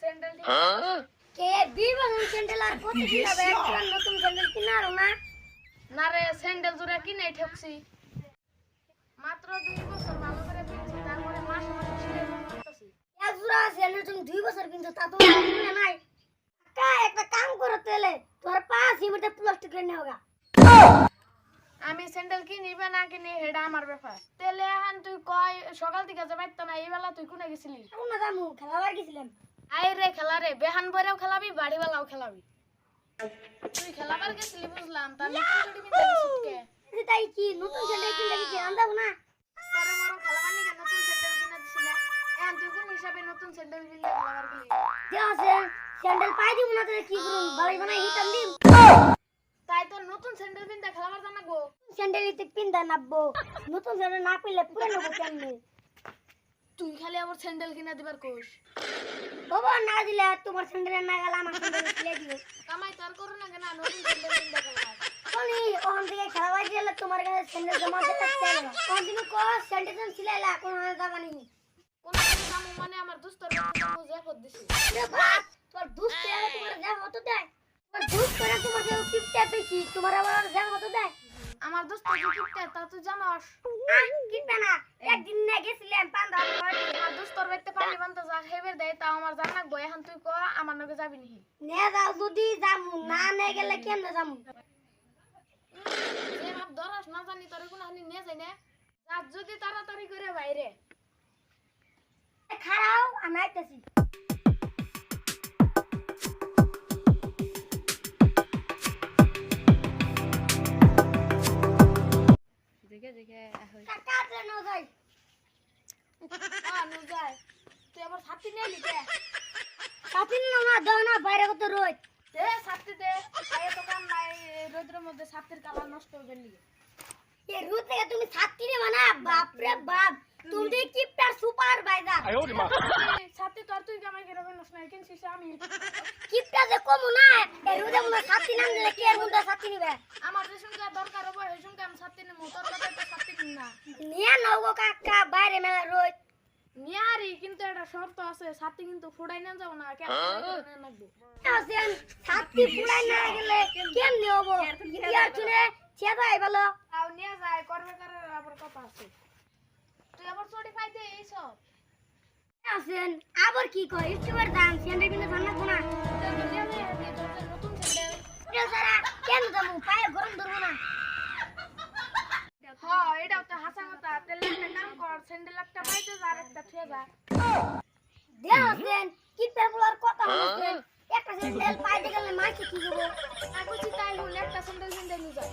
sandal ঠিক কে দিবা sandal আর কত কিনাবে একটা নতুন স্যান্ডেল কিনারো না না রে স্যান্ডেল জোড়া কিনে ঠকছি মাত্র 2 বছর ভালো করে কিনছি তারপরে মাসে মাসে সেলাই করতেছি এক জোড়া স্যান্ডেল তুমি 2 বছর কিনছো তা তো মনে নাই কা একটা কাম করো তেলে তোর পাঁচ হিমতে প্লাস্টিক কিনে হোগা আমি স্যান্ডেল কিনিবে না কিনি হেডা আমার ব্যাপার তেলে এখন তুই কয় সকাল থেকে যাবাইতো না এই বেলা তুই কোনে গেছিলি কোন জামু খেলাবার গেছিলাম আই রে খেলা রে বেহান বরেও খেলাবি বাড়ি বেলাও খেলাবি তুই খেলাবার গেছিলি বুঝলাম তার নতুন জুড়ি বিন্দা গেছিস কে তাই কি নতুন স্যান্ডেল কিনলে কি আনদাও না পরে বড় খেলাবার নিকে নতুন স্যান্ডেল কিনা দিছিস না এখন তুই কোন হিসাবে নতুন স্যান্ডেল কিনলে খেলাবার গেলি যে আছে স্যান্ডেল পাই দিব না তাহলে কি করুম বালাই বানাই হিটাম দিম তাই তো নতুন স্যান্ডেল বিন্দা খেলাবার জানাবো স্যান্ডেল ইতে পিন্দা নাববো নতুন স্যান্ডেল না পিলে পুরো নেব কেমনে তুই খালি আমার স্যান্ডেল কিনা দিবার কোস বাবা না দিলে তোমার স্যান্ডেল না গেল আমার স্যান্ডেল কিনে দিও কামাই তার করো না কেন নতুন স্যান্ডেল কিনতে খেলা কোনি ওখান থেকে খেলাবার গেলে তোমার কাছে স্যান্ডেল জমা দিতে চাইলো কোন দিন কো স্যান্ডেল ছিলাইলা কোন দাবা নেই কোন কামু মানে আমার দুস্তর কামু যে ফদ দিছি রে বাপ তোর দুষ্ট এর তোমার যা হতো দেয় তোর দুষ্ট করে তোমার যে কিপটা পেছি তোমার আবার যা হতো দেয় আমার দুস্তর যে কিপটা তা তুই জানাস কিপটা না একদিন না গেছিলাম পান্দা আমার দুস্তর বাইতে পানি বানতে যা হেবের দেয় তা আমার জান লাগবো এখন তুই কো আমার নগে যাবি নি নে যাও যদি যামু না নে গেলে কেমনে যামু যে বাপ দরাস না জানি তোর কোন হানি নিয়ে যাই না যা যদি তাড়াতাড়ি করে বাইরে খারাও আমি আইতাছি দেখে দেখে টাকা দে ন যাই নু যায় তুই আবার ছাতি নিয়ে লিখে সাথিন না দাও না বাইরে কত রোজ দে ছাতি দে আয় তো কাম নাই রোদ্রের মধ্যে ছাতির কালার নষ্ট হবে নি এ রোজ থেকে তুমি ছাত্রী রে মানা বাপ রে বাপ তুমি কিপটার সুপারভাইজার ছাতি তো আর তুই কামাই করে নষ্ট নাই কিনছিস আমি কিপটা যে কম না এ রোজে মনে ছাত্রী নাম দিলে কি এর মধ্যে ছাত্রী নিবে আমার যে সঙ্গে দরকার হবে সেই সঙ্গে আমি ছাতি নেবো তোর কথা তো ছাতি নিন না নিয়ে নগো কাকা বাইরে মেলা রোজ নিয়ারি কিন্তু একটা শর্ত আছে ছাতি কিন্তু ফুড়াই না যাও না কেন লাগবে আসেন ছাত্রী পুরাই না গেলে কেমনে হবো ইয়ার শুনে ছেদাই ভালো আও নিয়ে যায় করবে করে আবার কথা আছে তুই আবার চড়ি পাইতে এইসব আসেন আবার কি কয় ইউটিউবার দাম স্যান্ডেল কিনে জানা কোনা নতুন স্যান্ডেল এটা সারা কেন দামু পায়ে গরম ধরবো না হ্যাঁ এটাও তো হাসা কথা তাহলে একটা কাম কর স্যান্ডেল একটা পাইতে যা আর একটা থুয়ে যা দে আসেন কি পেপুলার কথা হচ্ছে একটা স্যান্ডেল পাইতে গেলে মাইকে কি দেবো আর কিছু তাই হল একটা স্যান্ডেল কিনতে নিয়ে যায়